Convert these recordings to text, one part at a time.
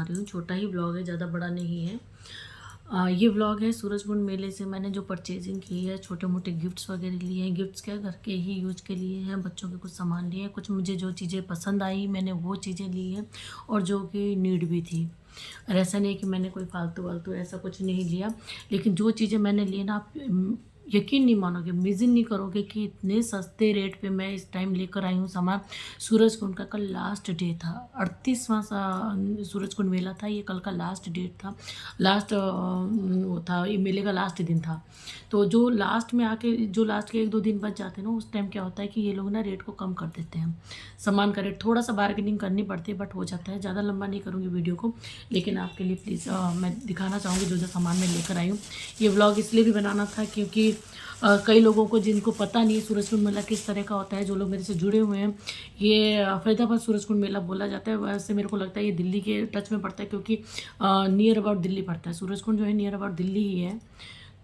बना रही हूँ, छोटा ही व्लॉग है, ज़्यादा बड़ा नहीं है। ये व्लॉग है सूरजकुंड मेले से मैंने जो परचेजिंग की है, छोटे मोटे गिफ्ट्स वगैरह लिए हैं। गिफ्ट्स क्या, घर के ही यूज के लिए हैं, बच्चों के कुछ सामान लिए हैं, कुछ मुझे जो चीज़ें पसंद आई मैंने वो चीज़ें ली हैं, और जो कि नीड भी थी। और ऐसा नहीं कि मैंने कोई फालतू वालतू ऐसा कुछ नहीं लिया, लेकिन जो चीज़ें मैंने ली ना, आप यकीन नहीं मानोगे, इमेजिन नहीं करोगे कि इतने सस्ते रेट पे मैं इस टाइम लेकर आई हूँ सामान। सूरजकुंड का कल लास्ट डे था, 38वां सूरजकुंड मेला था, ये कल का लास्ट डेट था, लास्ट वो था, ये मेले का लास्ट दिन था। तो जो लास्ट में आके जो लास्ट के 1-2 दिन बच जाते हैं ना, उस टाइम क्या होता है कि ये लोग ना रेट को कम कर देते हैं। सामान का रेट थोड़ा सा बार्गेनिंग करनी पड़ती है, बट हो जाता है। ज़्यादा लंबा नहीं करूँगी वीडियो को, लेकिन आपके लिए प्लीज़ मैं दिखाना चाहूँगी जो जो सामान मैं लेकर आई हूँ। ये व्लॉग इसलिए भी बनाना था क्योंकि कई लोगों को जिनको पता नहीं है सूरजकुंड मेला किस तरह का होता है, जो लोग मेरे से जुड़े हुए हैं, ये फरीदाबाद सूरजकुंड मेला बोला जाता है। वैसे मेरे को लगता है ये दिल्ली के टच में पड़ता है, क्योंकि नियर अबाउट दिल्ली पड़ता है। सूरजकुंड जो है नियर अबाउट दिल्ली ही है,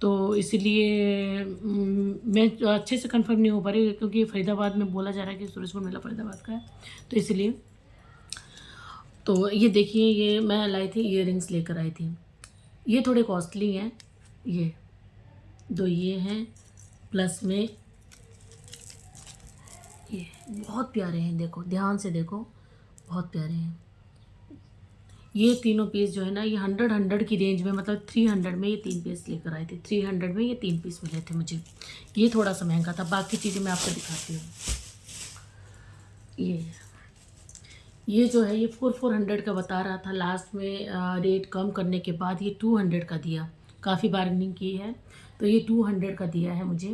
तो इसीलिए मैं अच्छे से कंफर्म नहीं हो पा रही, क्योंकि फरीदाबाद में बोला जा रहा है कि सूरजकुंड मेला फरीदाबाद का है, तो इसीलिए। तो ये देखिए, ये मैं लाई थी, ईयररिंग्स लेकर आई थी। ये थोड़े कॉस्टली हैं, ये दो ये हैं, प्लस में ये बहुत प्यारे हैं, देखो ध्यान से देखो, बहुत प्यारे हैं। ये तीनों पीस जो है ना, ये 100 की रेंज में, मतलब 300 में ये 3 पीस लेकर आए थे। 300 में ये 3 पीस मिले थे मुझे। ये थोड़ा सा महंगा था, बाकी चीज़ें मैं आपको दिखाती हूँ। ये जो है, ये 400 का बता रहा था, लास्ट में रेट कम करने के बाद ये 200 का दिया। काफ़ी बार्गेनिंग की है, तो ये 200 का दिया है मुझे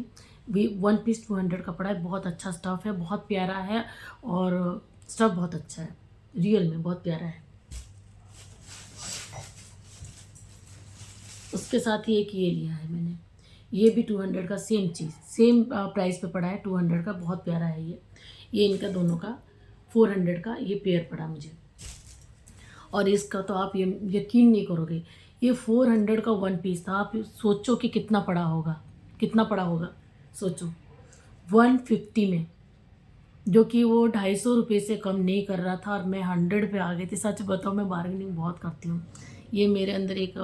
भी। 1 पीस 200 का पड़ा है। बहुत अच्छा स्टफ़ है, बहुत प्यारा है, और स्टफ़ बहुत अच्छा है, रियल में बहुत प्यारा है। उसके साथ ही एक ये लिया है मैंने, ये भी 200 का, सेम चीज़, सेम प्राइस पे पड़ा है, 200 का, बहुत प्यारा है ये इनका दोनों का 400 का ये पेयर पड़ा मुझे। और इसका तो आप ये यकीन नहीं करोगे, ये 400 का 1 पीस था। आप सोचो कि कितना पड़ा होगा, कितना पड़ा होगा, सोचो। 150 में, जो कि वो 250 से कम नहीं कर रहा था, और मैं 100 पे आ गई थी। सच बताओ, मैं बार्गेनिंग बहुत करती हूँ, ये मेरे अंदर एक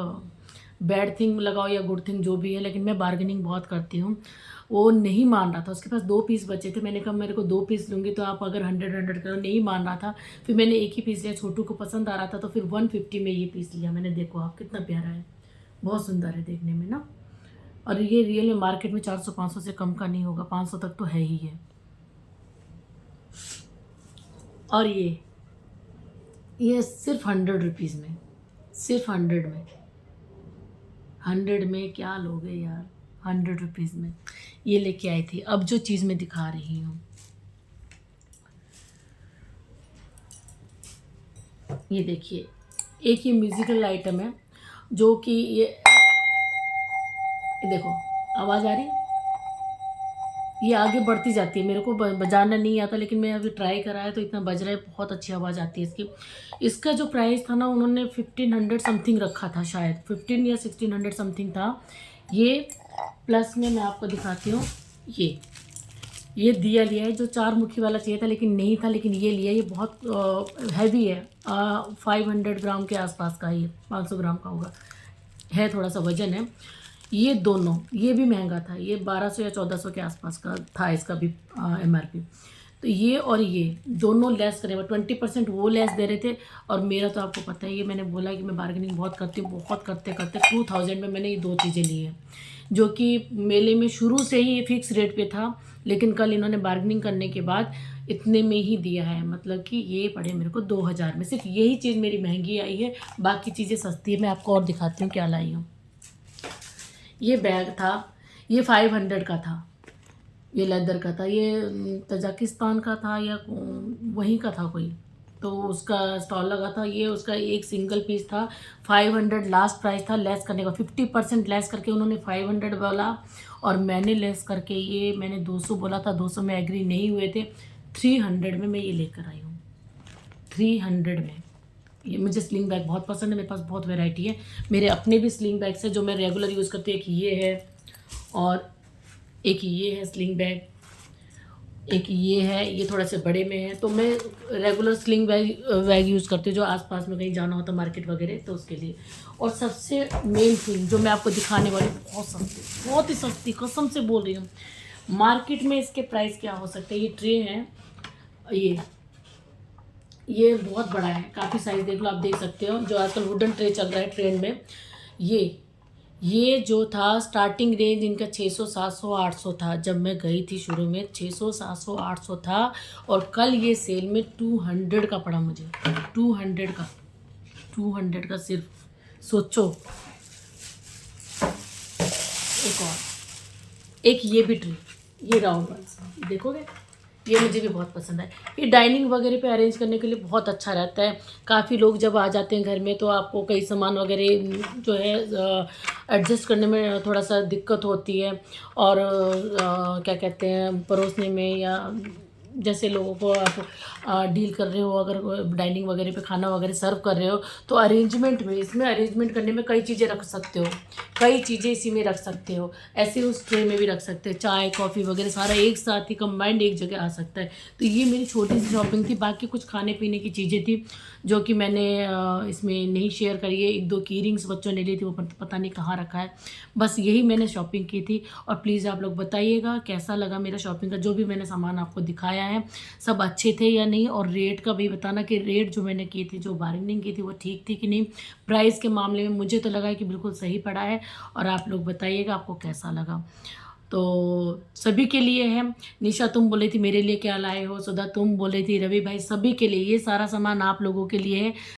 बैड थिंग लगाओ या गुड थिंग जो भी है, लेकिन मैं बार्गेनिंग बहुत करती हूँ। वो नहीं मान रहा था, उसके पास 2 पीस बचे थे। मैंने कहा मेरे को 2 पीस लूँगी, तो आप अगर 100 करो, नहीं मान रहा था। फिर मैंने एक ही पीस लिया, छोटू को पसंद आ रहा था, तो फिर 150 में ये पीस लिया मैंने। देखो आप, कितना प्यारा है, बहुत सुंदर है देखने में ना। और ये रियल में मार्केट में 400-500 से कम का नहीं होगा, 500 तक तो है ही है। और ये सिर्फ 100 रुपीज़ में, सिर्फ 100 में, 100 में क्या लोगे यार, 100 रुपीज़ में ये लेके आई थी। अब जो चीज़ मैं दिखा रही हूँ, ये देखिए, एक ये म्यूज़िकल आइटम है, जो कि ये देखो, आवाज़ आ रही है, ये आगे बढ़ती जाती है। मेरे को बजाना नहीं आता, लेकिन मैं अभी ट्राई करा है तो इतना बज रहा है, बहुत अच्छी आवाज़ आती है इसकी। इसका जो प्राइस था ना, उन्होंने 1500 समथिंग रखा था, शायद 15 या 1600 समथिंग था ये। प्लस में मैं आपको दिखाती हूँ, ये दिया लिया है, जो 4 मुखी वाला चाहिए था लेकिन नहीं था, लेकिन ये लिया। ये बहुत हैवी है, 500 ग्राम के आसपास का, ये 500 ग्राम का होगा, है थोड़ा सा वजन है। ये दोनों, ये भी महंगा था, ये 1200 या 1400 के आसपास का था इसका भी MRP। तो ये और ये दोनों लेस करे हुए, 20% वो लेस दे रहे थे। और मेरा तो आपको पता है, ये मैंने बोला कि मैं बार्गेनिंग बहुत करती हूँ, बहुत करते करते 2000 में मैंने ये 2 चीज़ें ली हैं, जो कि मेले में शुरू से ही ये फिक्स रेट पे था, लेकिन कल इन्होंने बार्गेनिंग करने के बाद इतने में ही दिया है। मतलब कि ये पड़े मेरे को 2000 में। सिर्फ यही चीज़ मेरी महंगी आई है, बाकी चीज़ें सस्ती है। मैं आपको और दिखाती हूँ क्या लाई हूँ। ये बैग था, ये 500 का था, ये लेदर का था, ये तजाकिस्तान का था या वहीं का था कोई, तो उसका स्टॉल लगा था। ये उसका एक सिंगल पीस था, 500 लास्ट प्राइस था, लेस करने का 50% लेस करके उन्होंने 500 बोला, और मैंने लेस करके ये मैंने 200 बोला था, 200 में एग्री नहीं हुए थे, 300 में मैं ये लेकर आई हूँ, 300 में। ये मुझे स्लिंग बैग बहुत पसंद है, मेरे पास बहुत वैरायटी है, मेरे अपने भी स्लिंग बैग्स है जो मैं रेगुलर यूज़ करती हूँ। एक ये है, और एक ये है स्लिंग बैग। एक ये है, ये थोड़ा से बड़े में है। तो मैं रेगुलर स्लिंग बैग यूज़ करती हूँ, जो आसपास में कहीं जाना होता मार्केट वगैरह तो उसके लिए। और सबसे मेन थिंग जो मैं आपको दिखाने वाली, बहुत सस्ती, बहुत ही सस्ती, कसम से बोल रही हूँ। मार्केट में इसके प्राइस क्या हो सकते हैं। ये ट्रे है, ये बहुत बड़ा है, काफ़ी साइज़ देख लो, आप देख सकते हो। जो आजकल वुडन ट्रे चल रहा है ट्रेंड में, ये जो था स्टार्टिंग रेंज इनका 600 700 800 था। जब मैं गई थी शुरू में 600 700 800 था, और कल ये सेल में 200 का पड़ा मुझे, 200 का सिर्फ। सोचो। एक और, एक ये भी ट्री, ये राउंड वाला देखोगे, ये मुझे भी बहुत पसंद है। ये डाइनिंग वगैरह पे अरेंज करने के लिए बहुत अच्छा रहता है। काफ़ी लोग जब आ जाते हैं घर में तो आपको कई सामान वगैरह जो है एडजस्ट करने में थोड़ा सा दिक्कत होती है, और क्या कहते हैं, परोसने में, या जैसे लोगों को आप डील कर रहे हो, अगर डाइनिंग वगैरह पे खाना वगैरह सर्व कर रहे हो, तो अरेंजमेंट में, इसमें अरेंजमेंट करने में कई चीज़ें रख सकते हो, कई चीज़ें इसी में रख सकते हो। ऐसे उस ट्रे में भी रख सकते हैं, चाय कॉफ़ी वगैरह सारा एक साथ ही कंबाइंड एक जगह आ सकता है। तो ये मेरी छोटी सी शॉपिंग थी। बाकी कुछ खाने पीने की चीज़ें थी जो कि मैंने इसमें नहीं शेयर करी है। 1-2 की रिंग्स बच्चों ने ली थी, वो पता नहीं कहाँ रखा है। बस यही मैंने शॉपिंग की थी। और प्लीज़ आप लोग बताइएगा कैसा लगा मेरा शॉपिंग का, जो भी मैंने सामान आपको दिखाया है सब अच्छे थे या नहीं। और रेट का भी बताना कि रेट जो मैंने की थी, जो बार्गेनिंग की थी, वो ठीक थी कि नहीं। प्राइस के मामले में मुझे तो लगा कि बिल्कुल सही पड़ा है, और आप लोग बताइएगा आपको कैसा लगा। तो सभी के लिए है। निशा तुम बोली थी मेरे लिए क्या लाए हो, सुधा तुम बोली थी, रवि भाई, सभी के लिए ये सारा सामान आप लोगों के लिए है।